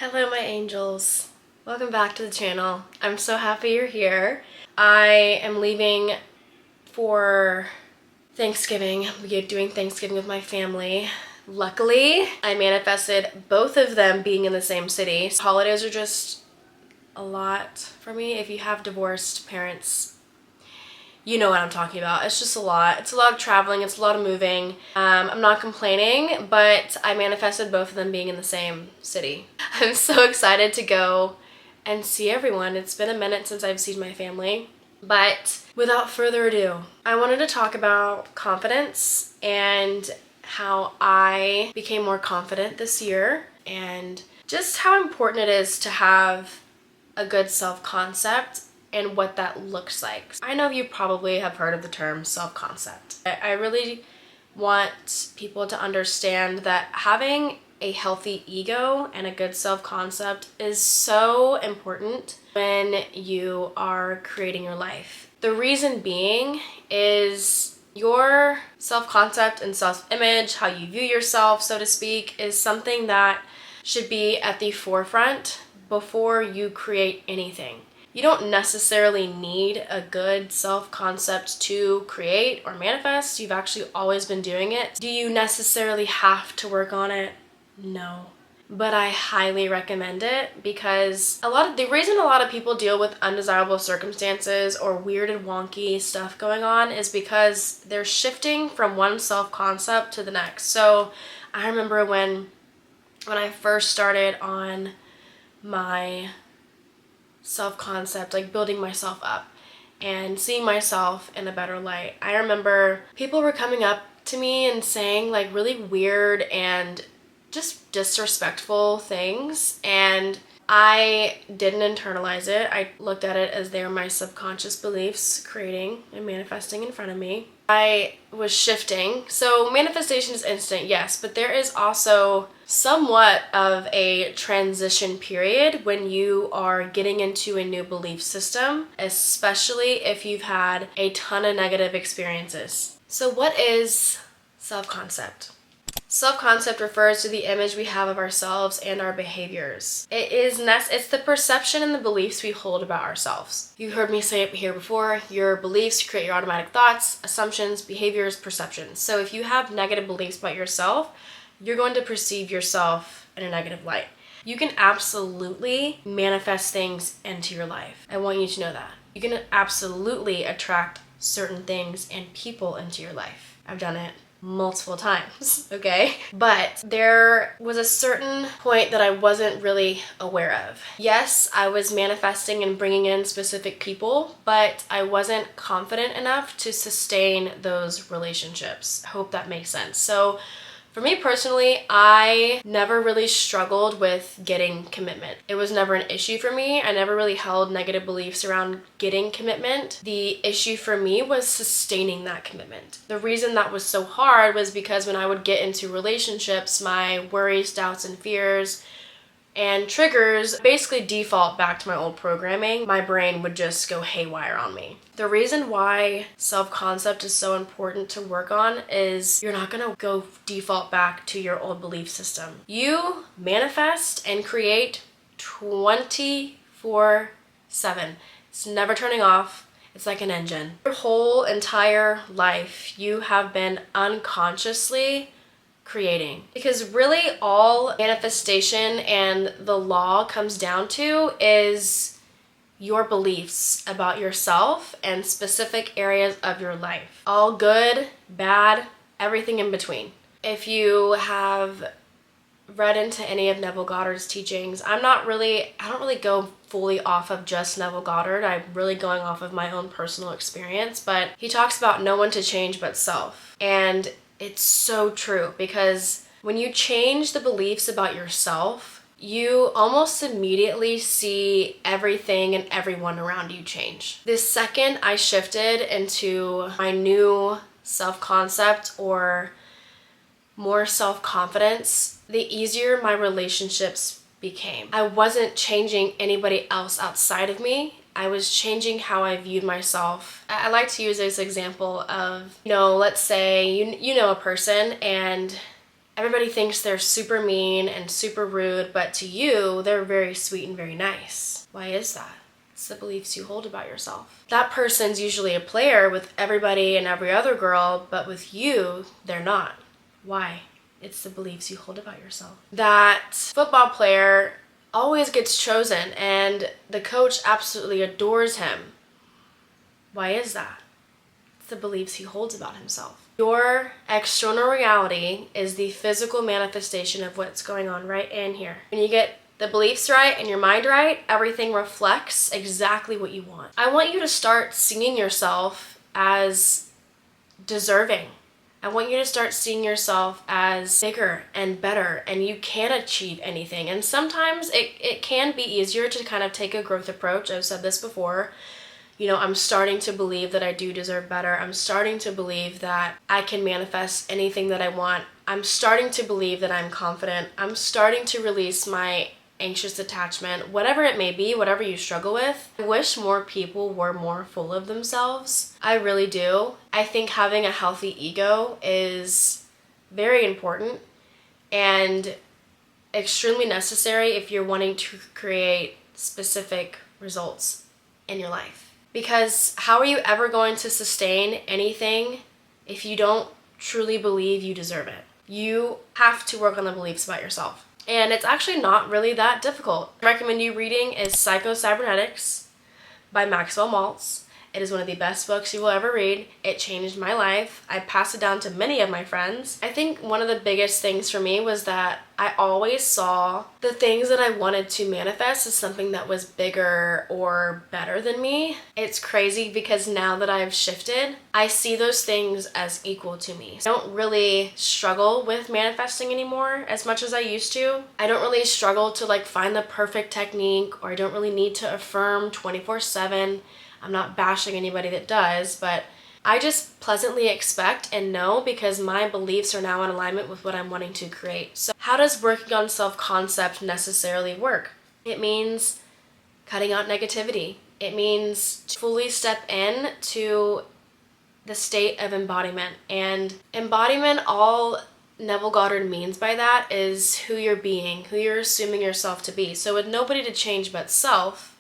Hello my angels. Welcome back to the channel. I'm so happy you're here. I am leaving for Thanksgiving. We're doing Thanksgiving with my family. Luckily, I manifested both of them being in the same city. Holidays are just a lot for me. If you have divorced parents, you know what I'm talking about. It's just a lot. It's a lot of traveling. It's a lot of moving. I'm not complaining, but I manifested both of them being in the same city. I'm so excited to go and see everyone. It's been a minute since I've seen my family. But without further ado, I wanted to talk about confidence and how I became more confident this year and just how important it is to have a good self-concept and what that looks like. I know you probably have heard of the term self-concept. I really want people to understand that having a healthy ego and a good self-concept is so important when you are creating your life. The reason being is your self-concept and self-image, how you view yourself, so to speak, is something that should be at the forefront before you create anything. You don't necessarily need a good self-concept to create or manifest. You've actually always been doing it. Do you necessarily have to work on it? No. But I highly recommend it because the reason a lot of people deal with undesirable circumstances or weird and wonky stuff going on is because they're shifting from one self-concept to the next. So I remember when I first started on my self-concept, like building myself up and seeing myself in a better light. I remember people were coming up to me and saying like really weird and just disrespectful things, and I didn't internalize it. I looked at it as they were my subconscious beliefs creating and manifesting in front of me. I was shifting. So manifestation is instant, yes, but there is also somewhat of a transition period when you are getting into a new belief system, especially if you've had a ton of negative experiences. So what is self-concept? Self-concept refers to the image we have of ourselves and our behaviors. It's the perception and the beliefs we hold about ourselves. You heard me say it here before. Your beliefs create your automatic thoughts, assumptions, behaviors, perceptions. So if you have negative beliefs about yourself, you're going to perceive yourself in a negative light. You can absolutely manifest things into your life. I want you to know that. You can absolutely attract certain things and people into your life. I've done it multiple times, okay? But there was a certain point that I wasn't really aware of. Yes, I was manifesting and bringing in specific people, but I wasn't confident enough to sustain those relationships. I hope that makes sense. So for me personally, I never really struggled with getting commitment. It was never an issue for me. I never really held negative beliefs around getting commitment. The issue for me was sustaining that commitment. The reason that was so hard was because when I would get into relationships, my worries, doubts, and fears and triggers basically default back to my old programming. My brain would just go haywire on me. The reason why self-concept is so important to work on is you're not gonna go default back to your old belief system. You manifest and create 24/7. It's never turning off. It's like an engine. Your whole entire life, you have been unconsciously creating. Because really all manifestation and the law comes down to is your beliefs about yourself and specific areas of your life. All good, bad, everything in between. If you have read into any of Neville Goddard's teachings, I don't really go fully off of just Neville Goddard. I'm really going off of my own personal experience, but he talks about no one to change but self. And it's so true because when you change the beliefs about yourself, you almost immediately see everything and everyone around you change. The second I shifted into my new self-concept or more self-confidence, the easier my relationships became. I wasn't changing anybody else outside of me. I was changing how I viewed myself. I like to use this example of, let's say you know a person and Everybody thinks they're super mean and super rude, but to you, they're very sweet and very nice. Why is that? It's the beliefs you hold about yourself. That person's usually a player with everybody and every other girl, but with you, they're not. Why? It's the beliefs you hold about yourself. That football player always gets chosen and the coach absolutely adores him. Why is that? It's the beliefs he holds about himself. Your external reality is the physical manifestation of what's going on right in here. When you get the beliefs right and your mind right, everything reflects exactly what you want. I want you to start seeing yourself as deserving. I want you to start seeing yourself as bigger and better, and you can achieve anything. And sometimes it can be easier to kind of take a growth approach. I've said this before. You know, I'm starting to believe that I do deserve better. I'm starting to believe that I can manifest anything that I want. I'm starting to believe that I'm confident. I'm starting to release my anxious attachment, whatever it may be, whatever you struggle with. I wish more people were more full of themselves. I really do. I think having a healthy ego is very important and extremely necessary if you're wanting to create specific results in your life. Because how are you ever going to sustain anything if you don't truly believe you deserve it? You have to work on the beliefs about yourself. And it's actually not really that difficult. I recommend you reading is Psycho-Cybernetics by Maxwell Maltz. It is one of the best books you will ever read. It changed my life. I passed it down to many of my friends. I think one of the biggest things for me was that I always saw the things that I wanted to manifest as something that was bigger or better than me. It's crazy because now that I've shifted, I see those things as equal to me. I don't really struggle with manifesting anymore as much as I used to. I don't really struggle to like find the perfect technique, or I don't really need to affirm 24/7. I'm not bashing anybody that does, but I just pleasantly expect and know because my beliefs are now in alignment with what I'm wanting to create. So how does working on self-concept necessarily work? It means cutting out negativity. It means to fully step in to the state of embodiment. And embodiment, all Neville Goddard means by that is who you're being, who you're assuming yourself to be. So with nobody to change but self,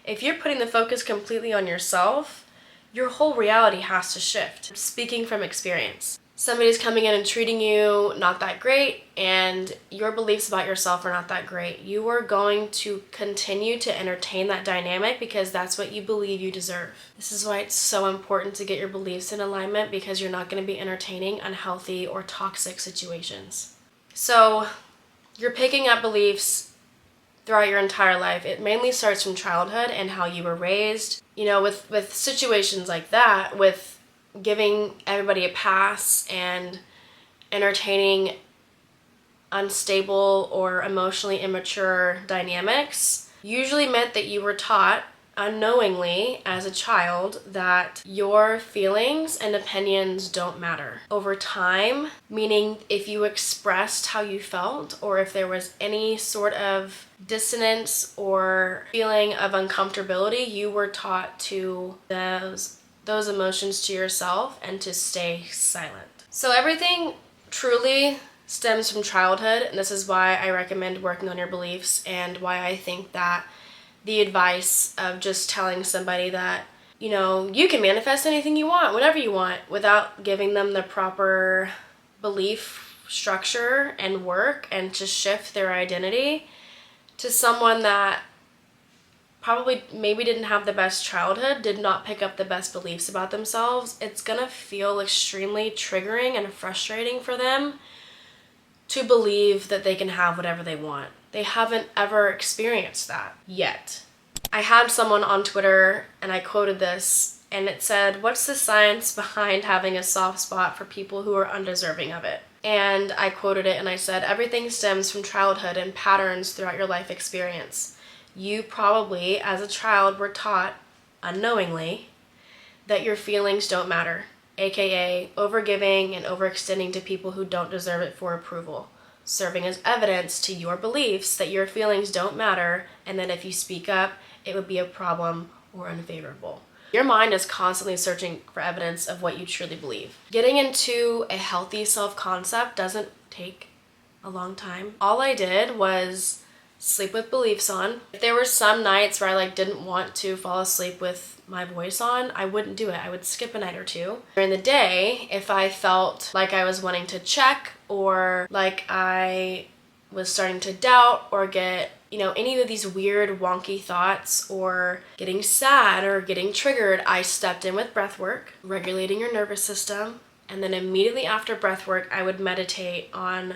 if you're putting the focus completely on yourself, your whole reality has to shift. Speaking from experience. Somebody's coming in and treating you not that great, and your beliefs about yourself are not that great. You are going to continue to entertain that dynamic because that's what you believe you deserve. This is why it's so important to get your beliefs in alignment, because you're not going to be entertaining unhealthy or toxic situations. So you're picking up beliefs throughout your entire life. It mainly starts from childhood and how you were raised. You know, with situations like that, with giving everybody a pass and entertaining unstable or emotionally immature dynamics, usually meant that you were taught unknowingly as a child that your feelings and opinions don't matter. Over time, meaning if you expressed how you felt or if there was any sort of dissonance or feeling of uncomfortability, you were taught to those emotions to yourself and to stay silent. So everything truly stems from childhood, and this is why I recommend working on your beliefs and why I think that the advice of just telling somebody that, you know, you can manifest anything you want, whatever you want, without giving them the proper belief structure and work and to shift their identity to someone that probably maybe didn't have the best childhood, did not pick up the best beliefs about themselves, it's gonna feel extremely triggering and frustrating for them to believe that they can have whatever they want. They haven't ever experienced that yet. I had someone on Twitter, and I quoted this, and it said, "What's the science behind having a soft spot for people who are undeserving of it?" And I quoted it and I said, "Everything stems from childhood and patterns throughout your life experience. You probably, as a child, were taught, unknowingly, that your feelings don't matter, aka overgiving and overextending to people who don't deserve it for approval, serving as evidence to your beliefs that your feelings don't matter and that if you speak up, it would be a problem or unfavorable." Your mind is constantly searching for evidence of what you truly believe. Getting into a healthy self-concept doesn't take a long time. All I did was sleep with beliefs on. If there were some nights where I like didn't want to fall asleep with my voice on, I wouldn't do it. I would skip a night or two. During the day, if I felt like I was wanting to check or like I was starting to doubt or get, any of these weird wonky thoughts or getting sad or getting triggered, I stepped in with breath work, regulating your nervous system. And then immediately after breath work, I would meditate on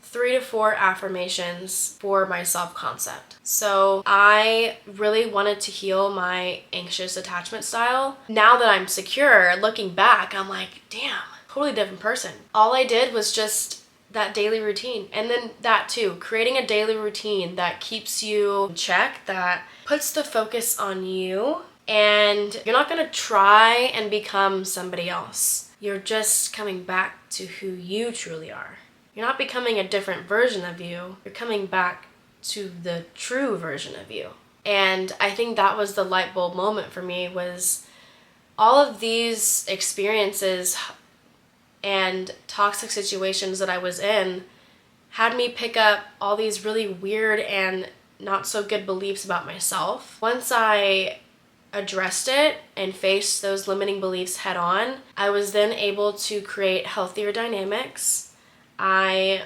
3 to 4 affirmations for my self-concept. So I really wanted to heal my anxious attachment style. Now that I'm secure, looking back, I'm like, damn, totally different person. All I did was just that daily routine. And then that too, creating a daily routine that keeps you in check, that puts the focus on you, and you're not gonna try and become somebody else. You're just coming back to who you truly are. You're not becoming a different version of you. You're coming back to the true version of you. And I think that was the light bulb moment for me, was all of these experiences and toxic situations that I was in had me pick up all these really weird and not so good beliefs about myself. Once I addressed it and faced those limiting beliefs head on, I was then able to create healthier dynamics. I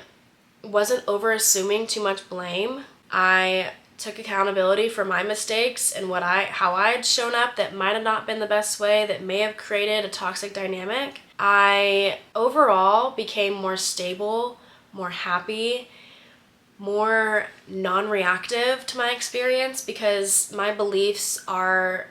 wasn't over assuming too much blame. I took accountability for my mistakes and how I had shown up that might have not been the best way, that may have created a toxic dynamic. I overall became more stable, more happy, more non-reactive to my experience, because my beliefs are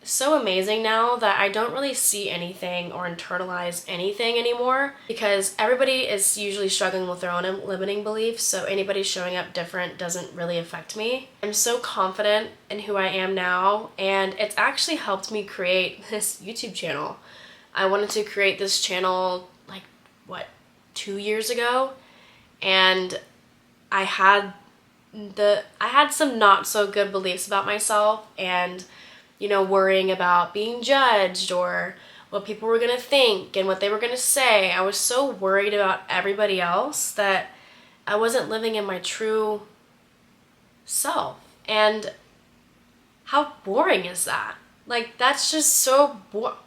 so amazing now that I don't really see anything or internalize anything anymore, because everybody is usually struggling with their own limiting beliefs, so anybody showing up different doesn't really affect me. I'm so confident in who I am now, and it's actually helped me create this YouTube channel. I wanted to create this channel 2 years ago, and I had some not so good beliefs about myself, and worrying about being judged or what people were going to think and what they were going to say. I was so worried about everybody else that I wasn't living in my true self. And how boring is that? That's just so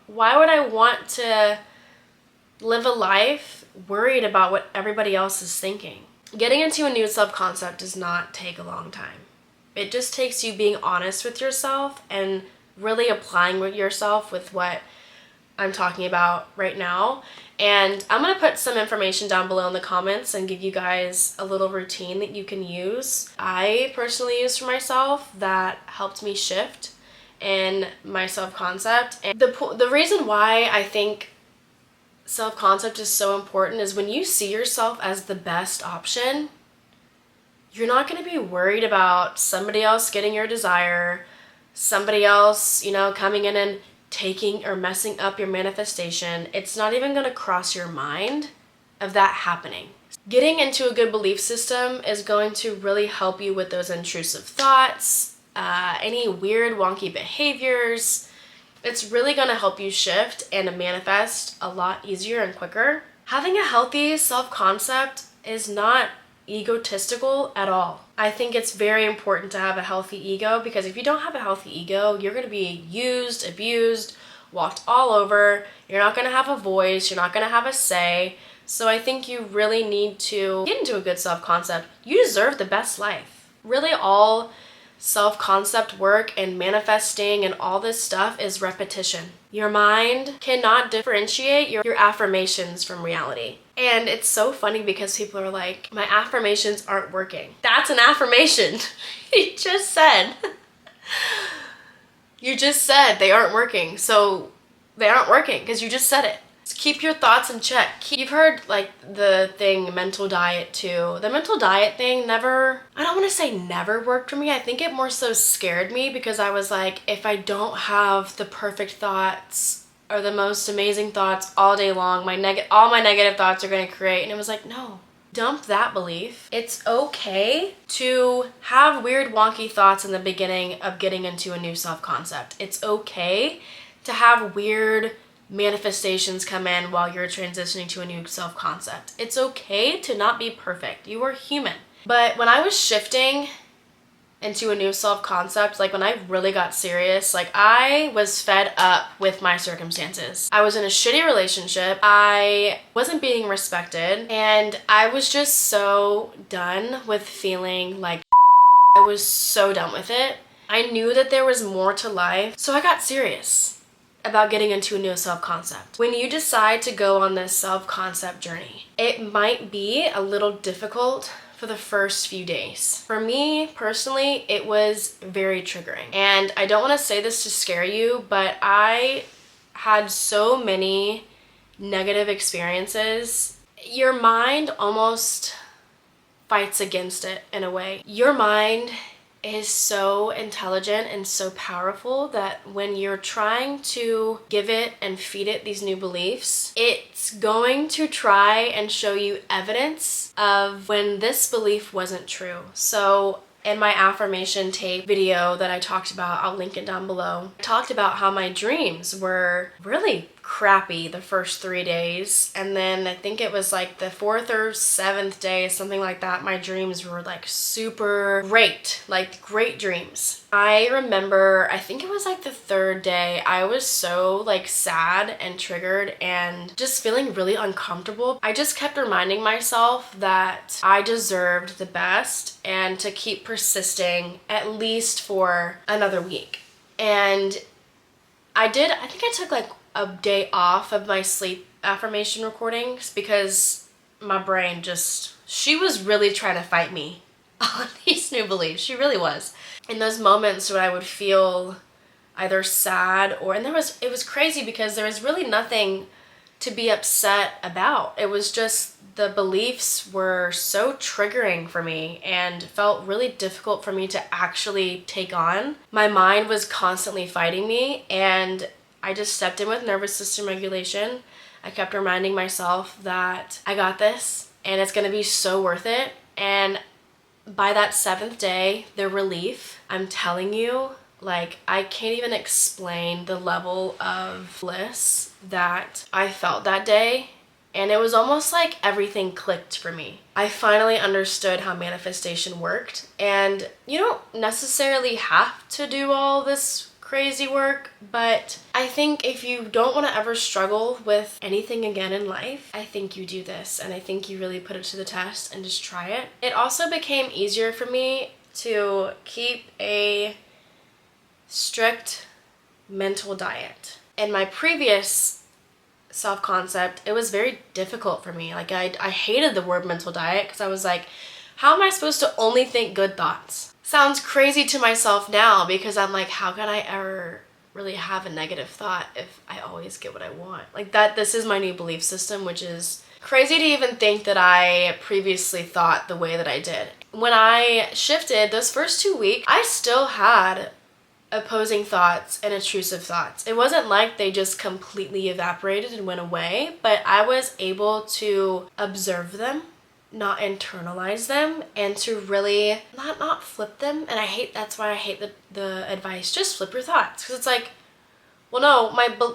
why would I want to live a life worried about what everybody else is thinking? Getting into a new self-concept does not take a long time. It just takes you being honest with yourself and really applying with yourself with what I'm talking about right now. And I'm going to put some information down below in the comments and give you guys a little routine that you can use. I personally use for myself that helped me shift in my self-concept. And the reason why I think self-concept is so important is when you see yourself as the best option, you're not going to be worried about somebody else getting your desire, somebody else, coming in and taking or messing up your manifestation. It's not even going to cross your mind of that happening. Getting into a good belief system is going to really help you with those intrusive thoughts, any weird, wonky behaviors. It's really going to help you shift and manifest a lot easier and quicker. Having a healthy self-concept is not egotistical at all. I think it's very important to have a healthy ego, because if you don't have a healthy ego, you're going to be used, abused, walked all over. You're not going to have a voice. You're not going to have a say. So I think you really need to get into a good self-concept. You deserve the best life. Really, all self-concept work and manifesting and all this stuff is repetition. Your mind cannot differentiate your affirmations from reality. And it's so funny because people are like, my affirmations aren't working. That's an affirmation. You just said. You just said they aren't working. So they aren't working because you just said it. Just keep your thoughts in check. You've heard the thing mental diet too. The mental diet thing I don't want to say never worked for me. I think it more so scared me, because I was like, if I don't have the perfect thoughts or the most amazing thoughts all day long, all my negative thoughts are going to create. And it was like, no, dump that belief. It's okay to have weird wonky thoughts in the beginning of getting into a new self-concept. It's okay to have weird manifestations come in while you're transitioning to a new self-concept. It's okay to not be perfect. You are human. But when I was shifting into a new self-concept, like when I really got serious, like I was fed up with my circumstances. I was in a shitty relationship. I wasn't being respected, and I was just so done with feeling like I was so done with it. I knew that there was more to life, so I got serious about getting into a new self-concept. When you decide to go on this self-concept journey, it might be a little difficult for the first few days. For me personally, it was very triggering. And I don't want to say this to scare you, but I had so many negative experiences. Your mind almost fights against it in a way. Your mind is so intelligent and so powerful that when you're trying to give it and feed it these new beliefs, it's going to try and show you evidence of when this belief wasn't true. So in my affirmation tape video that I talked about, I'll link it down below, I talked about how my dreams were really crappy the first 3 days, and then I think it was like the 4th or 7th day, something like that, my dreams were like super great, like great dreams. I remember, I think it was like the 3rd day, I was so like sad and triggered and just feeling really uncomfortable. I just kept reminding myself that I deserved the best and to keep persisting at least for another week. And I think I took like a day off of my sleep affirmation recordings because my brain she was really trying to fight me on these new beliefs. She really was. In those moments when I would feel either sad and it was crazy because there was really nothing to be upset about. It was just the beliefs were so triggering for me and felt really difficult for me to actually take on. My mind was constantly fighting me, and I just stepped in with nervous system regulation. I kept reminding myself that I got this and it's going to be so worth it. And by that 7th day, the relief, I'm telling you, like I can't even explain the level of bliss that I felt that day. And it was almost like everything clicked for me. I finally understood how manifestation worked. And you don't necessarily have to do all this crazy work, but I think if you don't want to ever struggle with anything again in life, I think you do this, and I think you really put it to the test and just try it. It also became easier for me to keep a strict mental diet. In my previous self-concept, it was very difficult for me. Like I hated the word mental diet because I was like, how am I supposed to only think good thoughts? Sounds crazy to myself now because I'm like, how can I ever really have a negative thought if I always get what I want? Like this is my new belief system, which is crazy to even think that I previously thought the way that I did. When I shifted those first 2 weeks, I still had opposing thoughts and intrusive thoughts. It wasn't like they just completely evaporated and went away, but I was able to observe them, not internalize them, and to really not flip them. And that's why I hate the advice, just flip your thoughts, because it's like, well, no,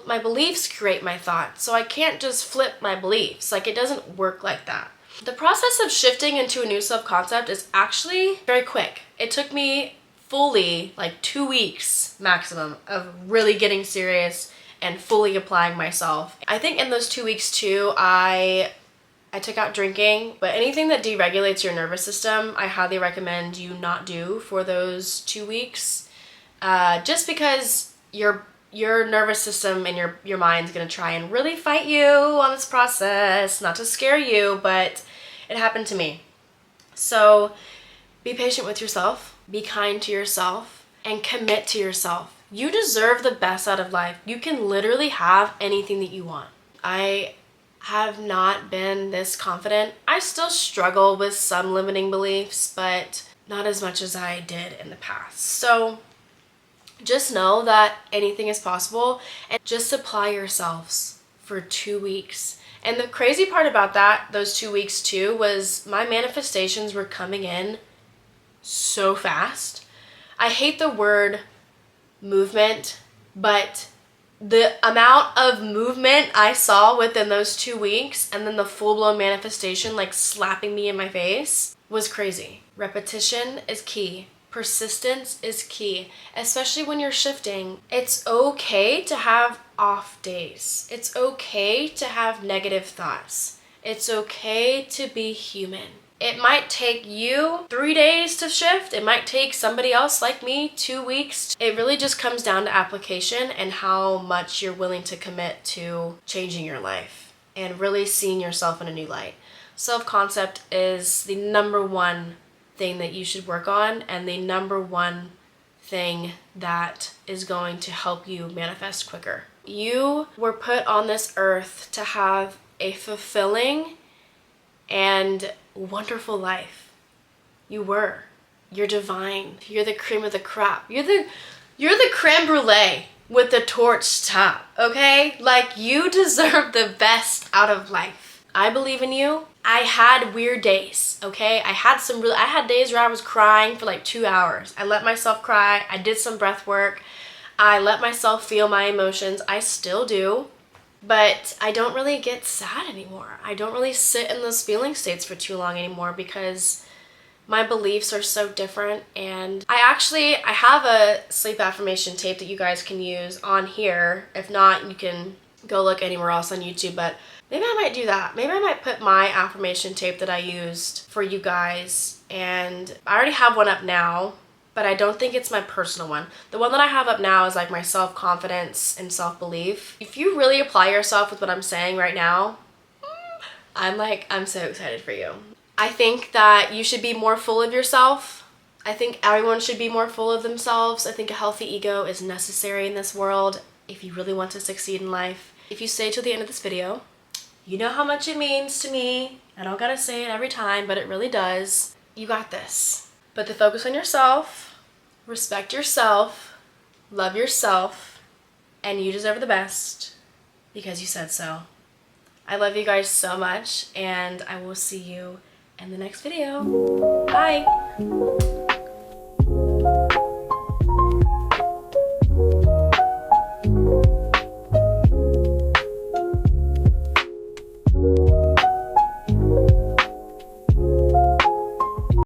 my beliefs create my thoughts, so I can't just flip my beliefs. Like, it doesn't work like that. The process of shifting into a new self-concept is actually very quick. It took me fully like 2 weeks maximum of really getting serious and fully applying myself. I think in those 2 weeks too, I took out drinking, but anything that deregulates your nervous system, I highly recommend you not do for those 2 weeks, just because your nervous system and your mind's gonna try and really fight you on this process. Not to scare you, but it happened to me. So be patient with yourself, be kind to yourself, and commit to yourself. You deserve the best out of life. You can literally have anything that you want. I have not been this confident. I still struggle with some limiting beliefs, but not as much as I did in the past. So just know that anything is possible, and just apply yourselves for 2 weeks. And the crazy part about those 2 weeks too, was my manifestations were coming in so fast. I hate the word movement, but The amount of movement I saw within those 2 weeks and then the full-blown manifestation like slapping me in my face was crazy. Repetition is key. Persistence is key, especially when you're shifting. It's okay to have off days. It's okay to have negative thoughts. It's okay to be human. It might take you 3 days to shift. It might take somebody else like me 2 weeks. It really just comes down to application and how much you're willing to commit to changing your life and really seeing yourself in a new light. Self-concept is the number one thing that you should work on and the number one thing that is going to help you manifest quicker. You were put on this earth to have a fulfilling and wonderful life. You were. You're divine. You're the cream of the crop. You're the creme brulee with the torch top, okay? Like, you deserve the best out of life. I believe in you. I had weird days, okay? I had days where I was crying for like 2 hours. I let myself cry. I did some breath work. I let myself feel my emotions. I still do. But I don't really get sad anymore. I don't really sit in those feeling states for too long anymore because my beliefs are so different. And I have a sleep affirmation tape that you guys can use on here. If not, you can go look anywhere else on YouTube, but maybe I might do that. Maybe I might put my affirmation tape that I used for you guys, and I already have one up now, but I don't think it's my personal one. The one that I have up now is like my self-confidence and self-belief. If you really apply yourself with what I'm saying right now, I'm so excited for you. I think that you should be more full of yourself. I think everyone should be more full of themselves. I think a healthy ego is necessary in this world if you really want to succeed in life. If you stay till the end of this video, you know how much it means to me. I don't gotta say it every time, but it really does. You got this. Put the focus on yourself, respect yourself, love yourself, and you deserve the best because you said so. I love you guys so much, and I will see you in the next video. Bye!